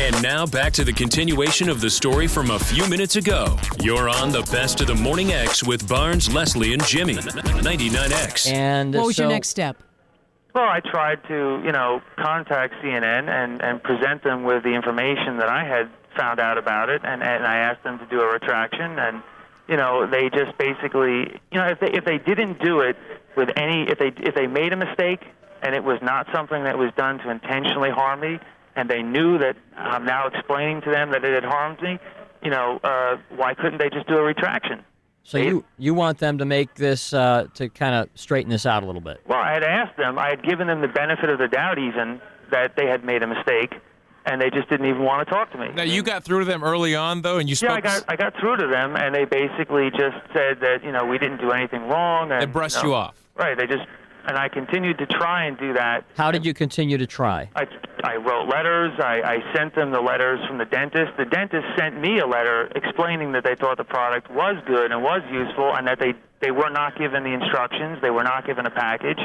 And now back to the continuation of the story from a few minutes ago. You're on the Best of the Morning X with Barnes, Leslie, and Jimmy. 99X. And what was your next step? Well, I tried to, contact CNN and present them with the information that I had found out about it, and I asked them to do a retraction, and, they just basically, if they didn't do it with if they made a mistake and it was not something that was done to intentionally harm me, and they knew that I'm now explaining to them that it had harmed me, why couldn't they just do a retraction? So you want them to make this, to kind of straighten this out a little bit? Well, I had asked them, I had given them the benefit of the doubt even that they had made a mistake, and they just didn't even want to talk to me. Now, you got through to them early on, though, and you spoke... Yeah, I got through to them, and they basically just said that, we didn't do anything wrong. And, they brushed you off. Right, and I continued to try and do that. How did you continue to try? I wrote letters. I sent them the letters from the dentist. The dentist sent me a letter explaining that they thought the product was good and was useful, and that they were not given the instructions, they were not given a package,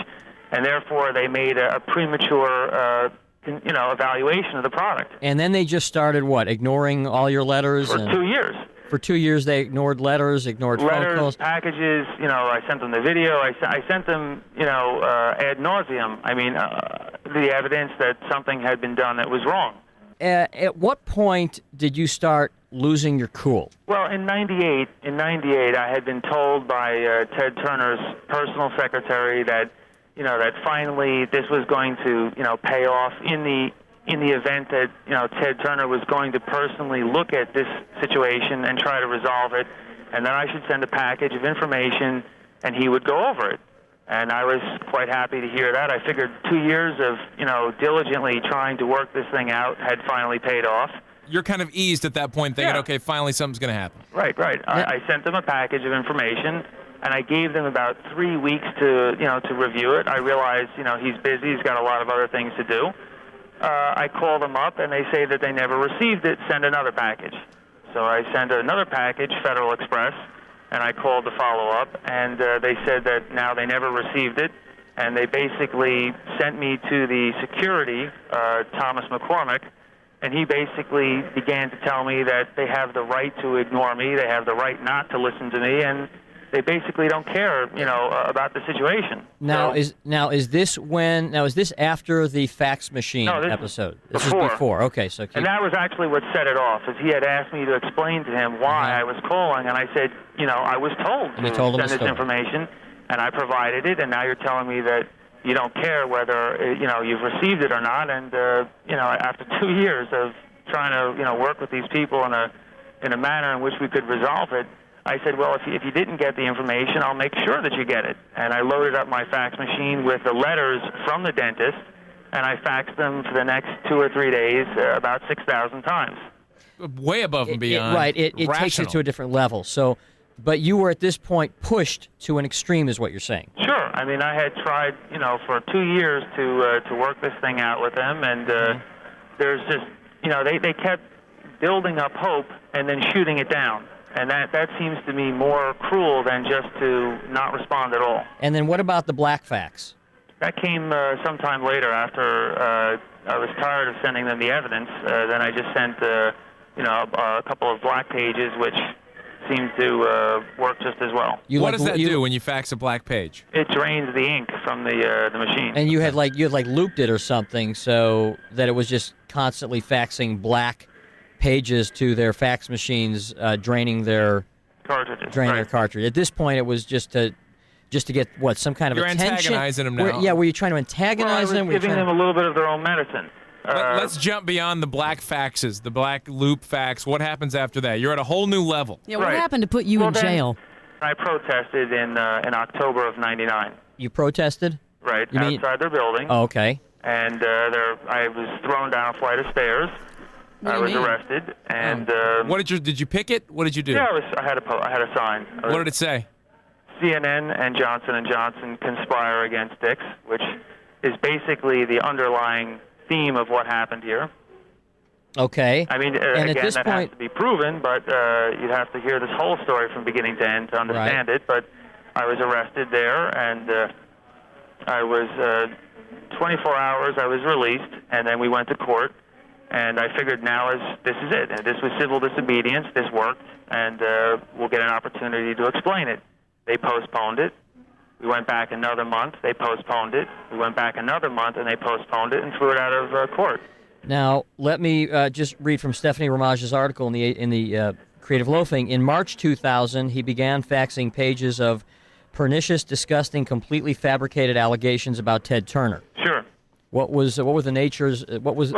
and therefore they made a premature evaluation of the product. And then they just started, ignoring all your letters? For 2 years. For 2 years, they ignored letters, ignored phone calls? Packages, I sent them the video. I sent them, ad nauseum. I mean, the evidence that something had been done that was wrong. At what point did you start losing your cool? Well, in '98, I had been told by Ted Turner's personal secretary that, that finally this was going to, pay off in the event that, Ted Turner was going to personally look at this situation and try to resolve it, and then I should send a package of information and he would go over it. And I was quite happy to hear that. I figured 2 years of, diligently trying to work this thing out had finally paid off. You're kind of eased at that point, thinking, okay, finally something's going to happen. Right. I sent them a package of information, and I gave them about 3 weeks to review it. I realized, he's busy, he's got a lot of other things to do. I call them up, and they say that they never received it. Send another package. So I sent another package, Federal Express, and I called to follow up, and they said that now they never received it, and they basically sent me to the security, Thomas McCormick, and he basically began to tell me that they have the right to ignore me, they have the right not to listen to me, and they basically don't care, about the situation. Now, is this after the fax machine episode? This is before. Okay, so and that was actually what set it off. Is he had asked me to explain to him why I was calling, and I said, I was told to send this information, and I provided it, and now you're telling me that you don't care whether you've received it or not, and after 2 years of trying to work with these people in a manner in which we could resolve it. I said, well, if you didn't get the information, I'll make sure that you get it. And I loaded up my fax machine with the letters from the dentist, and I faxed them for the next 2 or 3 days about 6,000 times. Way above and beyond. It takes it to a different level. So, but you were at this point pushed to an extreme is what you're saying. Sure. I mean, I had tried, for 2 years to work this thing out with them, and there's just, they kept building up hope and then shooting it down. And that seems to me more cruel than just to not respond at all. And then what about the black fax? That came sometime later after I was tired of sending them the evidence. Then I just sent a couple of black pages, which seemed to work just as well. What does that do when you fax a black page? It drains the ink from the machine. And you had looped it or something so that it was just constantly faxing black pages to their fax machines, draining their cartridges. Their cartridge. At this point, it was just to get some kind of You're attention. Antagonizing them now. Were you trying to antagonize them? I was giving them a little bit of their own medicine. Let's jump beyond the black faxes, the black loop fax. What happens after that? You're at a whole new level. Yeah, what happened to put you in jail? I protested in October of '99. You protested? Right, outside their building. Oh, okay. And I was thrown down a flight of stairs. I was arrested, and what did you picket? What did you do? Yeah, I had a sign. What did it say? CNN and Johnson & Johnson conspire against Dix, which is basically the underlying theme of what happened here. Okay. I mean, and again, at this that point, has to be proven, but you'd have to hear this whole story from beginning to end to understand it. But I was arrested there, and I was 24 hours. I was released, and then we went to court. And I figured this is it. And this was civil disobedience. This worked, and we'll get an opportunity to explain it. They postponed it. We went back another month. They postponed it. We went back another month, and they postponed it and threw it out of court. Now, let me just read from Stephanie Ramage's article in the Creative Loafing. In March 2000, he began faxing pages of pernicious, disgusting, completely fabricated allegations about Ted Turner. Sure. What were the natures? That was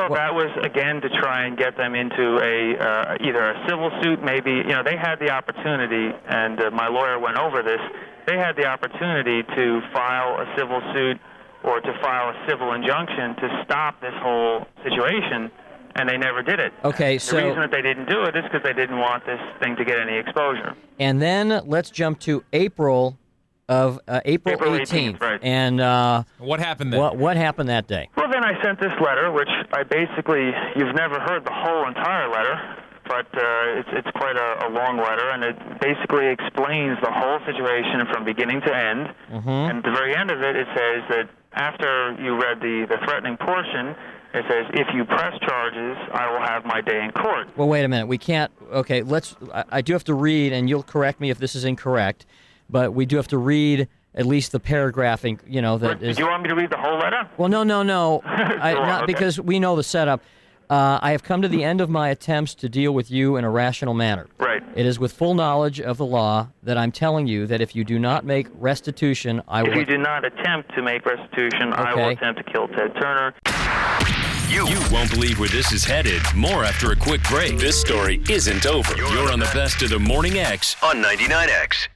again to try and get them into either a civil suit, maybe. They had the opportunity, and my lawyer went over this. They had the opportunity to file a civil suit or to file a civil injunction to stop this whole situation, and they never did it. Okay, the reason that they didn't do it is because they didn't want this thing to get any exposure. And then let's jump to April 18th. Right. And what happened then? What happened that day? Well, then I sent this letter, which you've never heard the whole entire letter, but it's quite a long letter, and it basically explains the whole situation from beginning to end. Mm-hmm. And at the very end of it, it says that after you read the threatening portion, it says, if you press charges, I will have my day in court. Well, wait a minute. We can't. Okay, I do have to read, and you'll correct me if this is incorrect, but we do have to read at least the paragraph, that is... Do you want me to read the whole letter? Well, no. Okay. Because we know the setup. I have come to the end of my attempts to deal with you in a rational manner. Right. It is with full knowledge of the law that I'm telling you that if you do not make restitution, I will... If you do not attempt to make restitution, I will attempt to kill Ted Turner. You won't believe where this is headed. More after a quick break. This story isn't over. You're on the best of the Morning X on 99X.